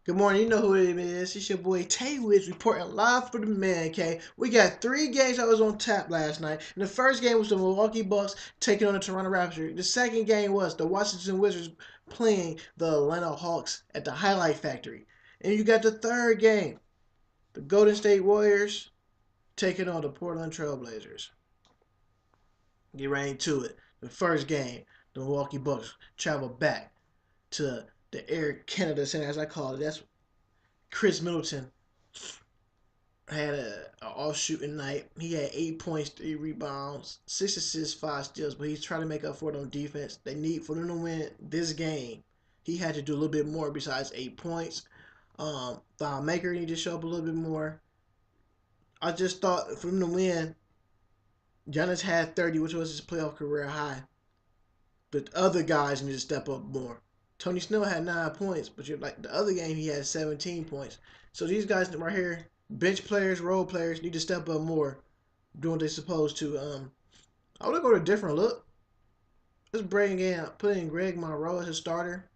Good morning. You know who it is. It's your boy Tay Wiz reporting live for the man, okay? We got three games that was on tap last night. And the first game was the Milwaukee Bucks taking on the Toronto Raptors. The second game was the Washington Wizards playing the Atlanta Hawks at the Highlight Factory. And you got the third game, the Golden State Warriors taking on the Portland Trailblazers. Get right into it. The first game, the Milwaukee Bucks travel back to the Air Canada Center, as I call it. That's Chris Middleton had a off shooting night. He had 8 points, 3 rebounds, 6 assists, 5 steals. But he's trying to make up for it on defense. They need for them to win this game. He had to do a little bit more besides 8 points. Thon Maker needed to show up a little bit more. I just thought for him to win, Giannis had 30, which was his playoff career high. But other guys need to step up more. Tony Snell had 9 points, but you're like the other game he had 17 points. So these guys right here, bench players, role players, need to step up more, doing what they're supposed to. I would go to a different look. Let's put in Greg Monroe as a starter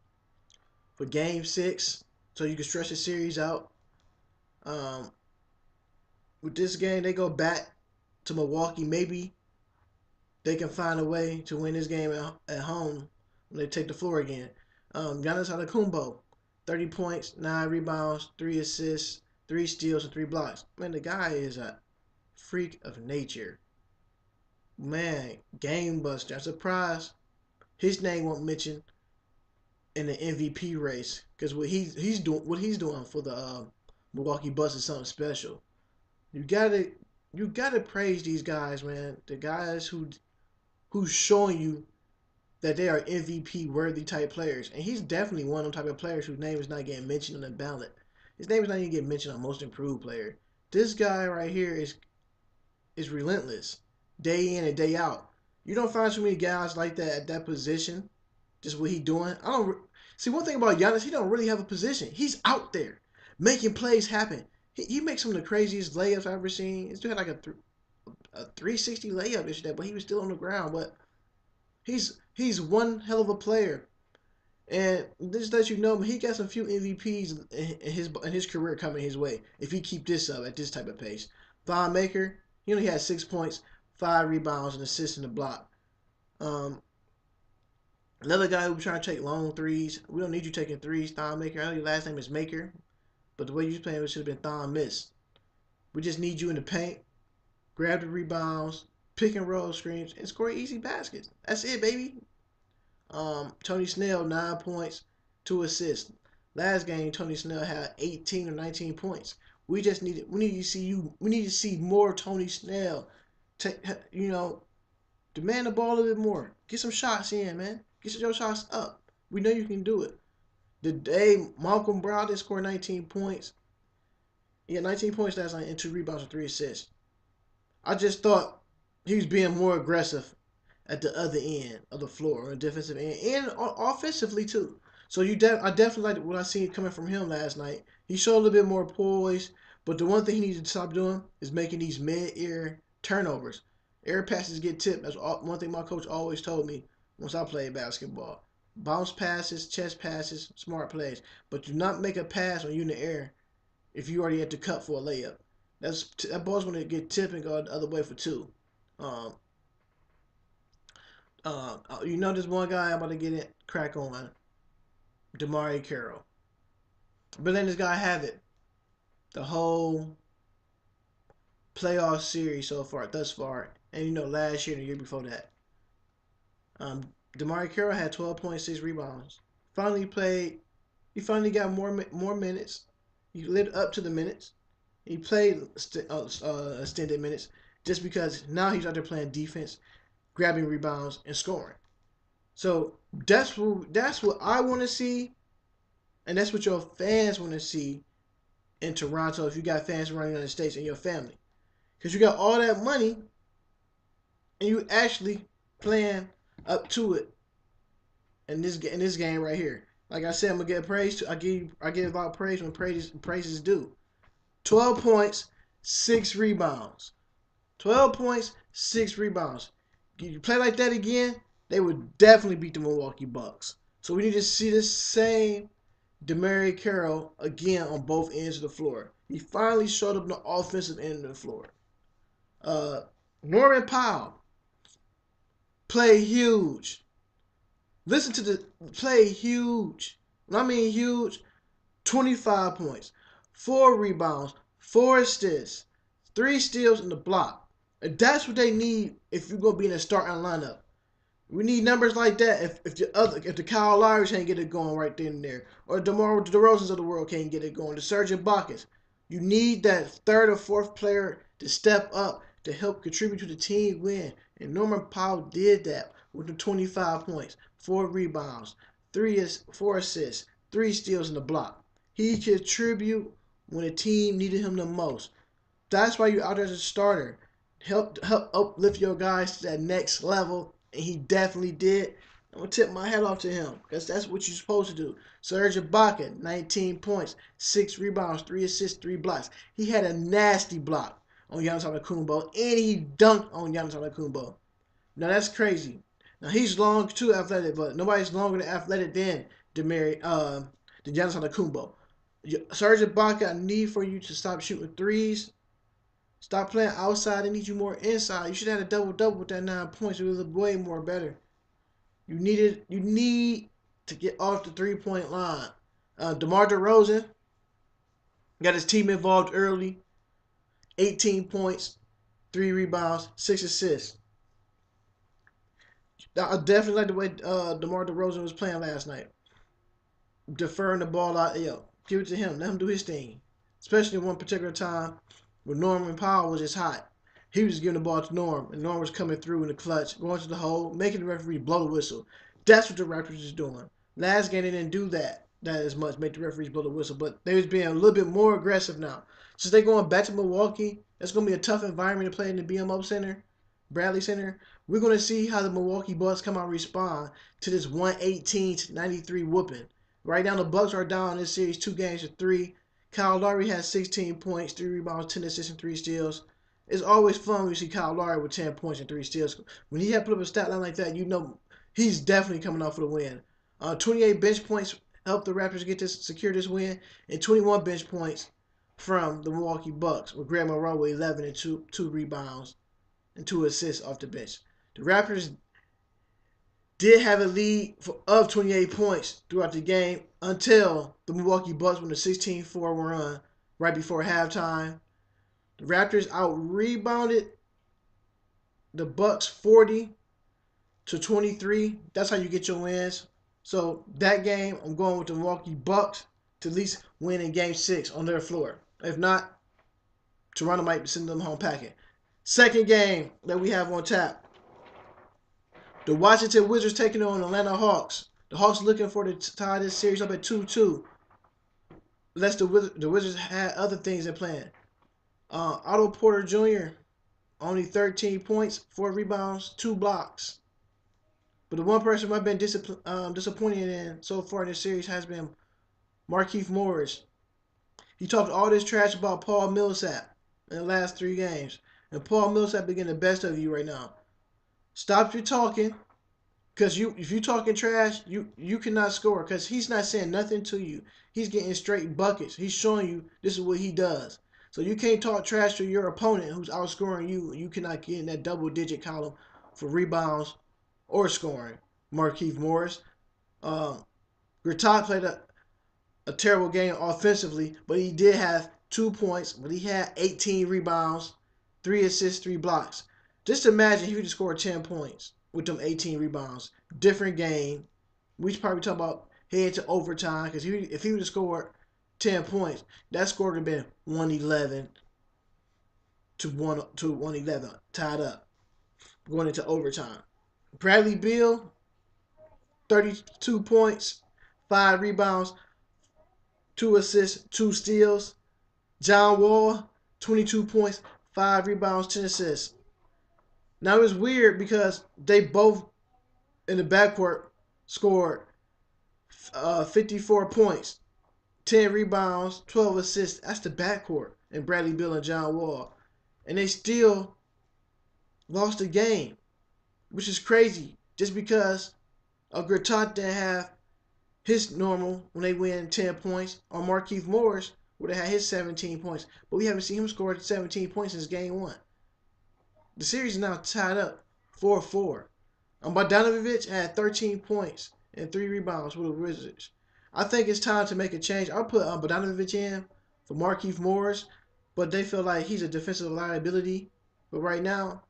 for Game 6, so you can stretch the series out. Um, with this game, they go back to Milwaukee. Maybe they can find a way to win this game at home when they take the floor again. Giannis Antetokounmpo, 30 points, 9 rebounds, 3 assists, 3 steals, and 3 blocks. Man, the guy is a freak of nature. Man, game buster. I'm surprised his name won't mention in the MVP race because what he's doing for the Milwaukee Bucks is something special. You gotta you gotta praise these guys, man. The guys who's showing you that they are MVP worthy type players. And he's definitely one of them type of players whose name is not getting mentioned on the ballot. His name is not even getting mentioned on most improved player. This guy right here is relentless. Day in and day out. You don't find too many guys like that at that position. Just what he doing. I don't see one thing about Giannis, he don't really have a position. He's out there making plays happen. He makes some of the craziest layups I've ever seen. He's doing like a 360 layup yesterday, but he was still on the ground. But he's one hell of a player. And this lets you know he got some few MVPs in his career coming his way if he keep this up at this type of pace. Thon Maker, he only had 6 points, 5 rebounds, and assist in the block. Um, Another guy who's trying to take long threes. We don't need you taking threes, Thon Maker. I know your last name is Maker, but the way you playing, it should have been Thon Miss. We just need you in the paint, grab the rebounds, pick and roll screens, and score easy baskets. That's it, baby. Tony Snell 9 points, 2 assists. Last game, Tony Snell had 18 or 19 points. We need to see more Tony Snell. Take, demand the ball a little bit more. Get some shots in, man. Get your shots up. We know you can do it. The day Malcolm Brogdon scored 19 points. He had 19 points last night and 2 rebounds and 3 assists. I just thought he was being more aggressive at the other end of the floor, on the defensive end, and offensively too. So I definitely like what I seen coming from him last night. He showed a little bit more poise, but the one thing he needs to stop doing is making these mid-air turnovers. Air passes get tipped. That's one thing my coach always told me once I played basketball. Bounce passes, chest passes, smart plays, but do not make a pass when you're in the air if you already at the cup for a layup. That ball's going to get tipped and go the other way for two. Um, this one guy I'm about to get it crack on, DeMarre Carroll. But then this guy have it the whole playoff series thus far, and last year and the year before that. DeMarre Carroll had 12.6 rebounds. Finally played. He finally got more minutes. He lived up to the minutes. He played extended minutes just because now he's out there playing defense, grabbing rebounds and scoring. So that's what I want to see, and that's what your fans want to see in Toronto. If you got fans around the United States and your family, because you got all that money and you actually playing up to it in this game right here. Like I said, I'm gonna get praise. I give a lot of praise when praise is due. 12 points, 6 rebounds. 12 points, 6 rebounds. You play like that again, they would definitely beat the Milwaukee Bucks. So we need to see the same DeMarre Carroll again on both ends of the floor. He finally showed up on the offensive end of the floor. Norman Powell play huge. Listen to the play huge. When I mean huge, 25 points, 4 rebounds, 4 assists, 3 steals in the block. And that's what they need if you're gonna be in a starting lineup. We need numbers like that if the Kyle Lowrys can't get it going right then and there, or DeMar DeRozans of the world can't get it going, the Serge Ibaka's. You need that third or fourth player to step up to help contribute to the team win. And Norman Powell did that with the 25 points, 4 rebounds, 4 assists, 3 steals in the block. He contribute when the team needed him the most. That's why you're out there as a starter. Help uplift your guys to that next level, and he definitely did. I'm gonna tip my hat off to him because that's what you're supposed to do. Serge Ibaka, 19 points, 6 rebounds, 3 assists, 3 blocks. He had a nasty block on Giannis Antetokounmpo, and he dunked on Giannis Antetokounmpo. Now that's crazy. Now he's long too athletic, but nobody's longer than athletic than Giannis Antetokounmpo. Serge Ibaka, I need for you to stop shooting threes. Stop playing outside. They need you more inside. You should have had a double-double with that 9 points. It was way more better. You need to get off the three-point line. DeMar DeRozan got his team involved early. 18 points, 3 rebounds, 6 assists. I definitely like the way DeMar DeRozan was playing last night. Deferring the ball out. Yo, give it to him. Let him do his thing. Especially one particular time when Norman Powell was just hot. He was giving the ball to Norm, and Norm was coming through in the clutch, going to the hole, making the referee blow the whistle. That's what the Raptors is doing. Last game they didn't do that as much, make the referees blow the whistle, but they was being a little bit more aggressive now. Since they're going back to Milwaukee, that's going to be a tough environment to play in the BMO Center, Bradley Center. We're going to see how the Milwaukee Bucks come out and respond to this 118-93 whooping. Right now, the Bucks are down in this series 2-3. Kyle Lowry has 16 points, 3 rebounds, 10 assists, and 3 steals. It's always fun when you see Kyle Lowry with 10 points and 3 steals. When he had put up a stat line like that, you know he's definitely coming off for the win. 28 bench points helped the Raptors secure this win, and 21 bench points from the Milwaukee Bucks with Greg Monroe with 11 and 2 rebounds and 2 assists off the bench. The Raptors did have a lead of 28 points throughout the game until the Milwaukee Bucks won a 16-4 run right before halftime. The Raptors out-rebounded the Bucks 40-23. That's how you get your wins. So that game, I'm going with the Milwaukee Bucks to at least win in Game 6 on their floor. If not, Toronto might send them home packing. Second game that we have on tap. The Washington Wizards taking on the Atlanta Hawks. The Hawks looking for to tie this series up at 2-2. Unless the Wizards had other things in plan. Otto Porter Jr. only 13 points, 4 rebounds, 2 blocks. But the one person I've been disappointed in so far in this series has been Markieff Morris. He talked all this trash about Paul Millsap in the last 3 games. And Paul Millsap is getting the best of you right now. Stop your talking, because if you talking trash, you cannot score, because he's not saying nothing to you. He's getting straight buckets. He's showing you this is what he does. So you can't talk trash to your opponent who's outscoring you, and you cannot get in that double-digit column for rebounds or scoring. Markieff Morris. Gortat played a terrible game offensively, but he did have 2 points, but he had 18 rebounds, 3 assists, 3 blocks. Just imagine he would have scored 10 points with them 18 rebounds. Different game. We should probably talk about head to overtime, because if he would have scored 10 points, that score would have been 111 to 111, tied up, going into overtime. Bradley Beal, 32 points, 5 rebounds, 2 assists, 2 steals. John Wall, 22 points, 5 rebounds, 10 assists. Now, it was weird because they both in the backcourt scored 54 points, 10 rebounds, 12 assists. That's the backcourt in Bradley Beal and John Wall. And they still lost the game, which is crazy, just because Gortat didn't have his normal when they win 10 points, or Markieff Morris would have had his 17 points. But we haven't seen him score 17 points since game one. The series is now tied up 4-4. Bogdanovic had 13 points and 3 rebounds with the Wizards. I think it's time to make a change. I'll put Bogdanovic in for Markieff Morris, but they feel like he's a defensive liability. But right now,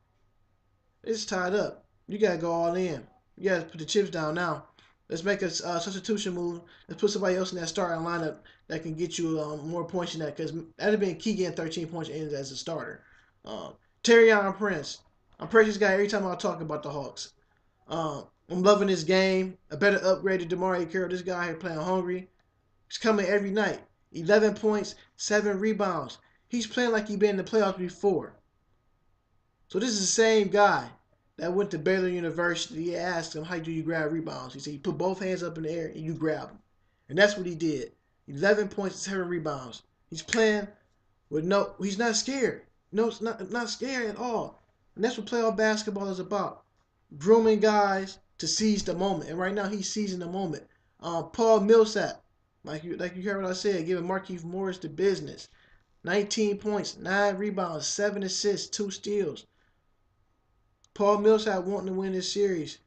it's tied up. You got to go all in. You got to put the chips down now. Let's make a substitution move. Let's put somebody else in that starting lineup that can get you more points than that, because that'd have been key getting 13 points in as a starter. Taurean Prince. I'm praising this guy every time I talk about the Hawks. I'm loving this game. A better upgrade to DeMarre Carroll. This guy here playing hungry. He's coming every night. 11 points, 7 rebounds. He's playing like he's been in the playoffs before. So this is the same guy that went to Baylor University. He asked him, how do you grab rebounds? He said, you put both hands up in the air and you grab them. And that's what he did. 11 points, 7 rebounds. He's playing with he's not scared. No, it's not scared at all. And that's what playoff basketball is about. Grooming guys to seize the moment. And right now he's seizing the moment. Paul Millsap, like you heard what I said, giving Markieff Morris the business. 19 points, 9 rebounds, 7 assists, 2 steals. Paul Millsap wanting to win this series.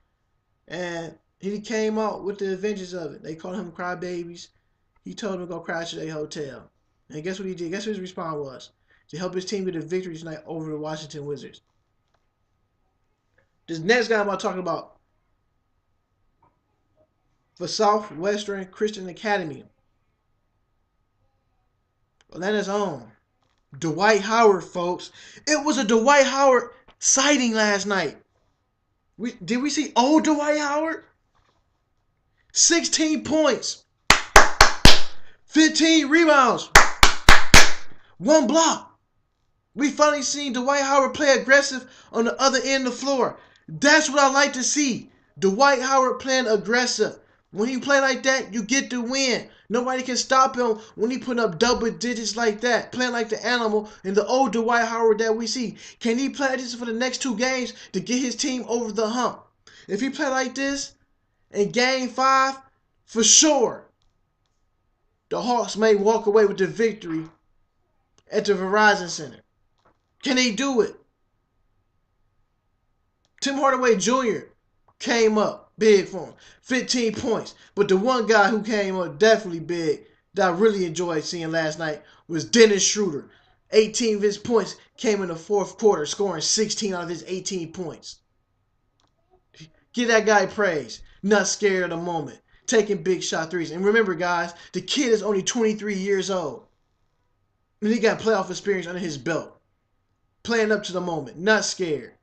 And he came out with the adventures of it. They called him crybabies. He told them to go crash at a hotel. And guess what he did? Guess what his response was? To help his team get a victory tonight over the Washington Wizards. This next guy I'm about talking about, for Southwestern Christian Academy, Atlanta's own Dwight Howard, folks. It was a Dwight Howard sighting last night. Did we see old Dwight Howard? 16 points, 15 rebounds, 1 block. We finally seen Dwight Howard play aggressive on the other end of the floor. That's what I like to see. Dwight Howard playing aggressive. When he play like that, you get the win. Nobody can stop him when he putting up double digits like that, playing like the animal and the old Dwight Howard that we see. Can he play this for the next 2 games to get his team over the hump? If he play like this in game 5, for sure, the Hawks may walk away with the victory at the Verizon Center. Can they do it? Tim Hardaway Jr. came up big for him. 15 points. But the one guy who came up definitely big that I really enjoyed seeing last night was Dennis Schroeder. 18 of his points came in the 4th quarter, scoring 16 out of his 18 points. Give that guy praise. Not scared of the moment. Taking big shot threes. And remember, guys, the kid is only 23 years old. And he got playoff experience under his belt. Playing up to the moment. Not scared.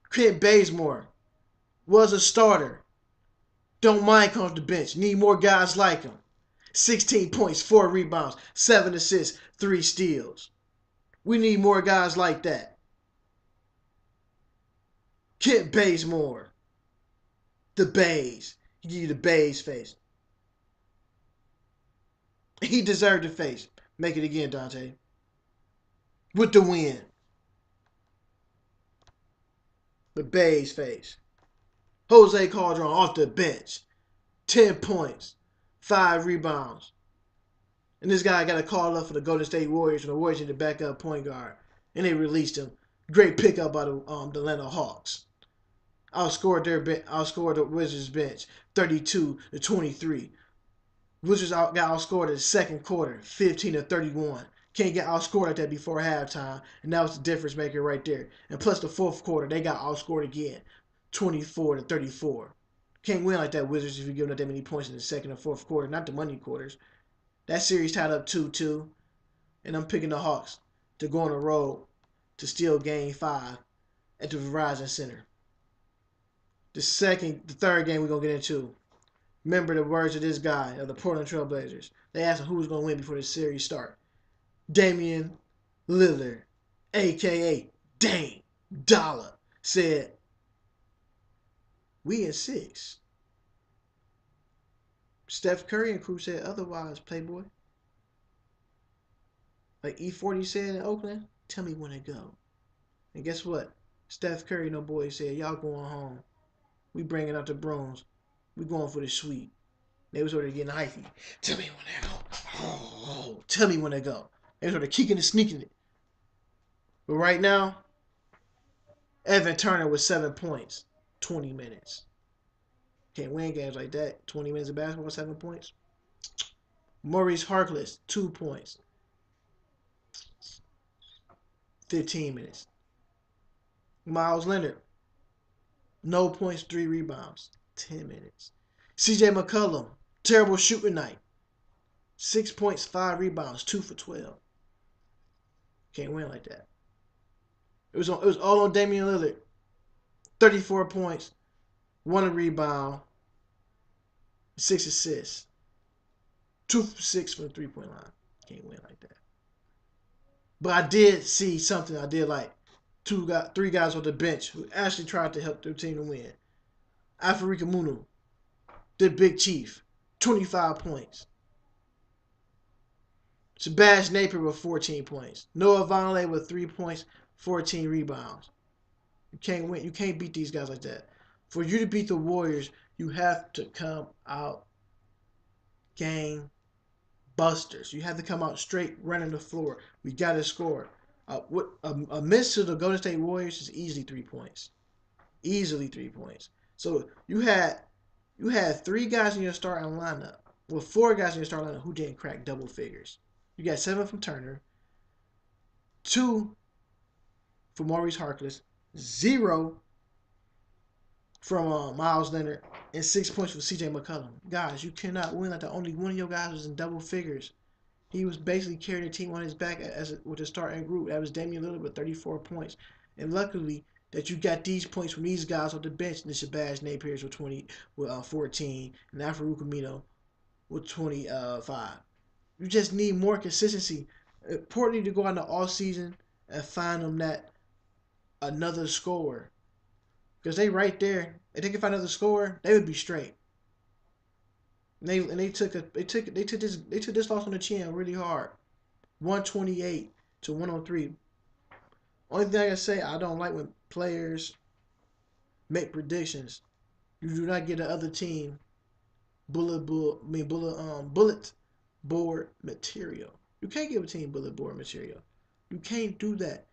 Kent Bazemore was a starter. Don't mind coming off the bench. Need more guys like him. 16 points, 4 rebounds, 7 assists, 3 steals. We need more guys like that. Kent Bazemore. The Bays. He give you the Bays face. He deserved the face. Make it again, Dante. With the win. The Bays face. Jose Calderon off the bench. 10 points. 5 rebounds. And this guy got a call up for the Golden State Warriors, and the Warriors need to back up point guard. And they released him. Great pickup by the Atlanta Hawks. Outscored the Wizards bench 32-23. Wizards got outscored in the 2nd quarter 15-31. Can't get outscored like that before halftime, and that was the difference maker right there. And plus the 4th quarter, they got outscored again 24-34. Can't win like that, Wizards, if you're giving up that many points in the 2nd and 4th quarter, not the money quarters. That series tied up 2-2, and I'm picking the Hawks to go on the road to steal game 5 at the Verizon Center. The 3rd game we're going to get into. Remember the words of this guy, of the Portland Trail Blazers. They asked him who was going to win before the series start. Damian Lillard, a.k.a. Dame Dollar, said, "We in 6. Steph Curry and crew said otherwise, Playboy. Like E40 said in Oakland, tell me when to go. And guess what? Steph Curry and no boy said, y'all going home. We bringing out the brooms. We going for the sweep. They was already getting hyphy. Tell me when they go. Oh, tell me when they go. They was already kicking and sneaking it. But right now, Evan Turner with 7 points, 20 minutes. Can't win games like that. 20 minutes of basketball, 7 points. Maurice Harkless, 2 points, 15 minutes. Miles Leonard, no points, 3 rebounds, 10 minutes. CJ McCollum, terrible shooting night. 6 points, 5 rebounds, 2 for 12. Can't win like that. It was all on Damian Lillard. 34 points, 1 rebound, 6 assists. 2 for 6 from the 3-point line. Can't win like that. But I did see something I did like. 3 guys on the bench who actually tried to help their team to win. Afrika Munu, the Big Chief, 25 points. Sebastian Napier with 14 points. Noah Vonleh with 3 points, 14 rebounds. You can't win. You can't beat these guys like that. For you to beat the Warriors, you have to come out gang busters. You have to come out straight running the floor. We got to score. A miss to the Golden State Warriors is easily 3 points. Easily 3 points. So you had 3 guys in your starting lineup. Well, 4 guys in your starting lineup who didn't crack double figures. You got 7 from Turner, 2 from Maurice Harkless, 0 from Miles Leonard, and 6 points for CJ McCollum. Guys, you cannot win like that. Only one of your guys was in double figures. He was basically carrying the team on his back with the starting group. That was Damian Lillard with 34 points. And luckily that you got these points from these guys on the bench. And the Shabazz Napiers with 14, and Al-Farouq Aminu with 25. You just need more consistency. Important to go out in the off season and find them that another scorer. Because they right there. If they can find another scorer, they would be straight. And they took this loss on the chin really hard. 128 to 103. Only thing I can say, I don't like when players make predictions. You do not get the other team bullet board material. You can't give a team bullet board material. You can't do that.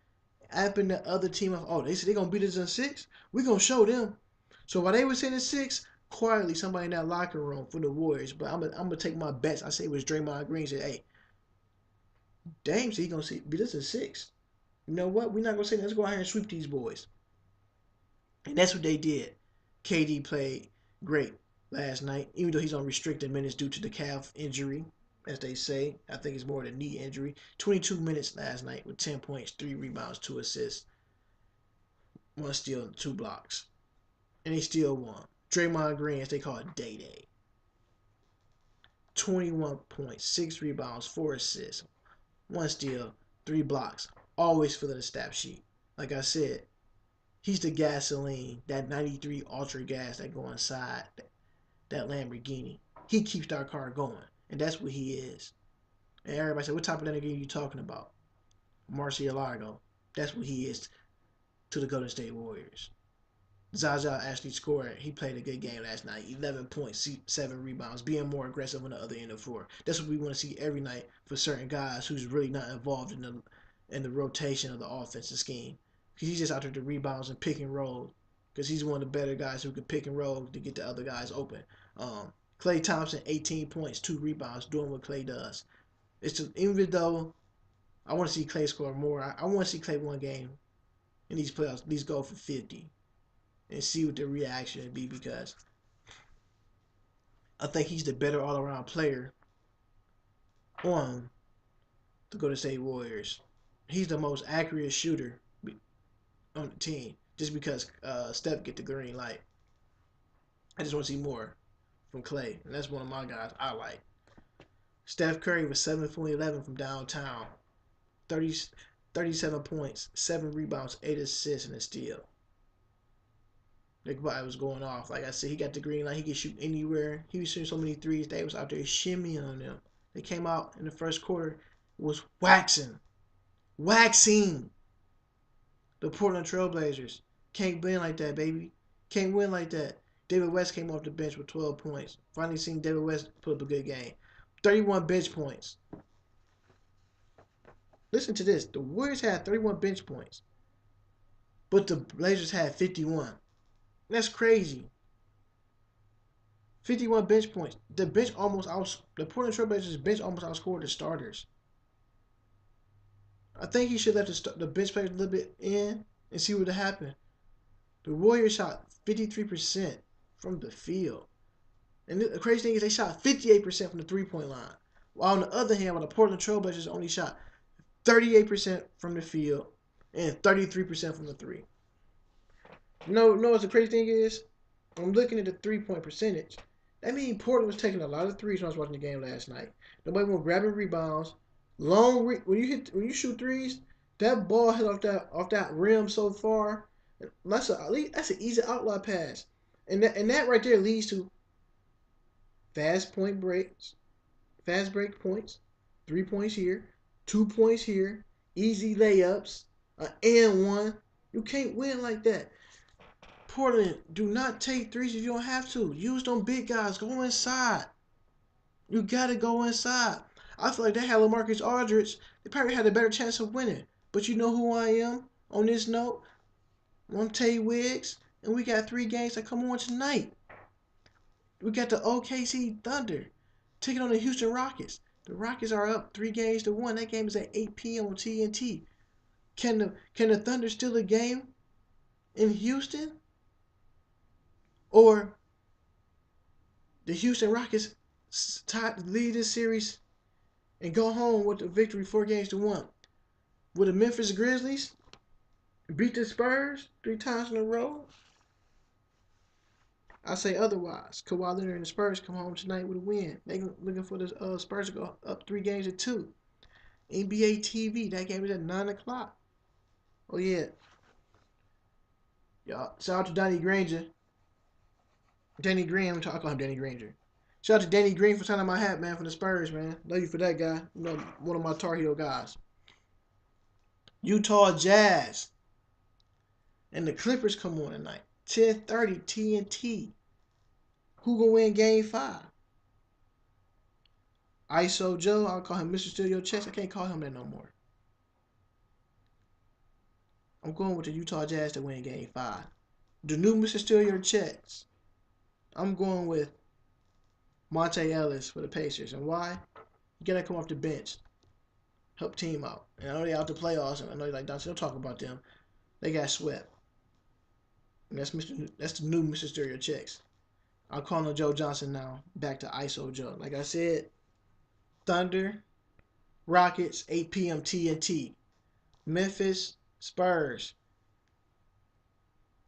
Happened the other team they said they're gonna beat us in 6. We're gonna show them. So while they were saying in 6, quietly somebody in that locker room for the Warriors, but I'm gonna take my bets. I say it was Draymond Green said, hey, Dame said he gonna beat us in 6. You know what? We're not gonna say let's go out here and sweep these boys. And that's what they did. KD played great last night, even though he's on restricted minutes due to the calf injury, as they say. I think it's more than knee injury. 22 minutes last night with 10 points, 3 rebounds, 2 assists, 1 steal, and 2 blocks. And he still won. Draymond Green, as they call it, Day. 21 points, 6 rebounds, 4 assists, 1 steal, 3 blocks. Always filling the stat sheet. Like I said, he's the gasoline, that 93 Ultra gas that go inside that Lamborghini. He keeps our car going, and that's what he is. And everybody said, what type of Lamborghini are you talking about? Murcielago. That's what he is to the Golden State Warriors. Zaza actually scored. He played a good game last night. 11 points, 7 rebounds, being more aggressive on the other end of the floor. That's what we want to see every night for certain guys who's really not involved in the rotation of the offensive scheme. He's just out there to rebounds and pick and roll because he's one of the better guys who can pick and roll to get the other guys open. Klay Thompson, 18 points, 2 rebounds, doing what Klay does. It's just, even though I want to see Klay score more, I want to see Klay one game in these playoffs, at least go for 50 and see what the reaction would be because I think he's the better all-around player on the Golden State Warriors. He's the most accurate shooter on the team just because Steph get the green light. I just want to see more from Klay, and that's one of my guys I like. Steph Curry was 7 for 11 from downtown, 37 points, 7 rebounds, 8 assists, and a steal. Everybody was going off. Like I said, he got the green light. He could shoot anywhere. He was shooting so many threes. They was out there shimmying on them. They came out in the first quarter. It was waxing. The Portland Trailblazers. Can't win like that, baby. Can't win like that. David West came off the bench with 12 points. Finally seen David West put up a good game. 31 bench points. Listen to this. The Warriors had 31 bench points, but the Blazers had 51. That's crazy. 51 bench points. The Portland Trail Blazers bench almost outscored the starters. I think he should let the bench players a little bit in and see what would happen. The Warriors shot 53% from the field. And the crazy thing is they shot 58% from the three-point line. While on the other hand, the Portland Trail Blazers only shot 38% from the field and 33% from the three. No, what the crazy thing is? I'm looking at the three-point percentage. That means Portland was taking a lot of threes when I was watching the game last night. Nobody was grabbing rebounds. When you shoot threes, that ball hit off that rim so far. That's an easy outlet pass, and that right there leads to fast break points, 3 points here, 2 points here, easy layups, and one. You can't win like that. Portland, do not take threes if you don't have to. Use them big guys. Go inside. You gotta go inside. I feel like they had LaMarcus Aldridge. They probably had a better chance of winning. But you know who I am on this note? I'm Tay Wiggs, and we got 3 games that come on tonight. We got the OKC Thunder taking on the Houston Rockets. The Rockets are up 3-1. That game is at 8 p.m. on TNT. Can the Thunder steal a game in Houston? Or the Houston Rockets lead this series and go home with a victory 4-1? Will the Memphis Grizzlies beat the Spurs 3 times in a row? I say otherwise. Kawhi Leonard and the Spurs come home tonight with a win. They looking for the Spurs to go up 3-2. NBA TV, that game is at 9 o'clock. Oh yeah. Y'all, shout out to Danny Granger. Danny Green, I call him Danny Granger. Shout out to Danny Green for signing my hat, man, for the Spurs, man. Love you for that guy. You know, one of my Tar Heel guys. Utah Jazz and the Clippers come on tonight. 10:30 TNT. Who gonna win Game 5? ISO Joe, I'll call him Mr. Steal Your Checks. I can't call him that no more. I'm going with the Utah Jazz to win Game 5. The new Mr. Steal Your Checks. I'm going with Monte Ellis for the Pacers. And why? You gotta come off the bench. Help team out. And I know they're out the playoffs, and I know you like Dante, don't talk about them. They got swept. And that's the new Mr. Steal Your Checks. I'm calling Joe Johnson now. Back to ISO Joe. Like I said, Thunder, Rockets, 8 p.m. TNT. Memphis, Spurs,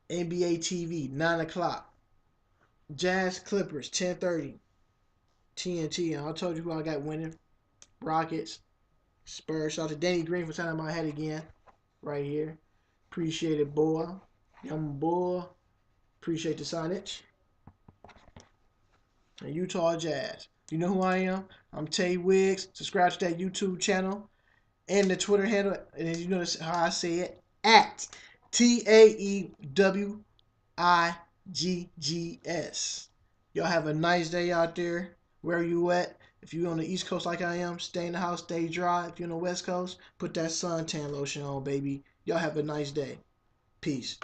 NBA TV, 9 o'clock. Jazz, Clippers, 10:30 TNT. And I told you who I got winning. Rockets, Spurs. Shout out to Danny Green for signing my head again. Right here. Appreciate it, boy. Young boy. Appreciate the signage. And Utah Jazz. You know who I am? I'm Tay Wiggs. Subscribe to that YouTube channel and the Twitter handle. And you know how I say it. At TAEWIGGS. Y'all have a nice day out there. Where you at? If you're on the East Coast like I am, stay in the house, stay dry. If you're on the West Coast, put that suntan lotion on, baby. Y'all have a nice day. Peace.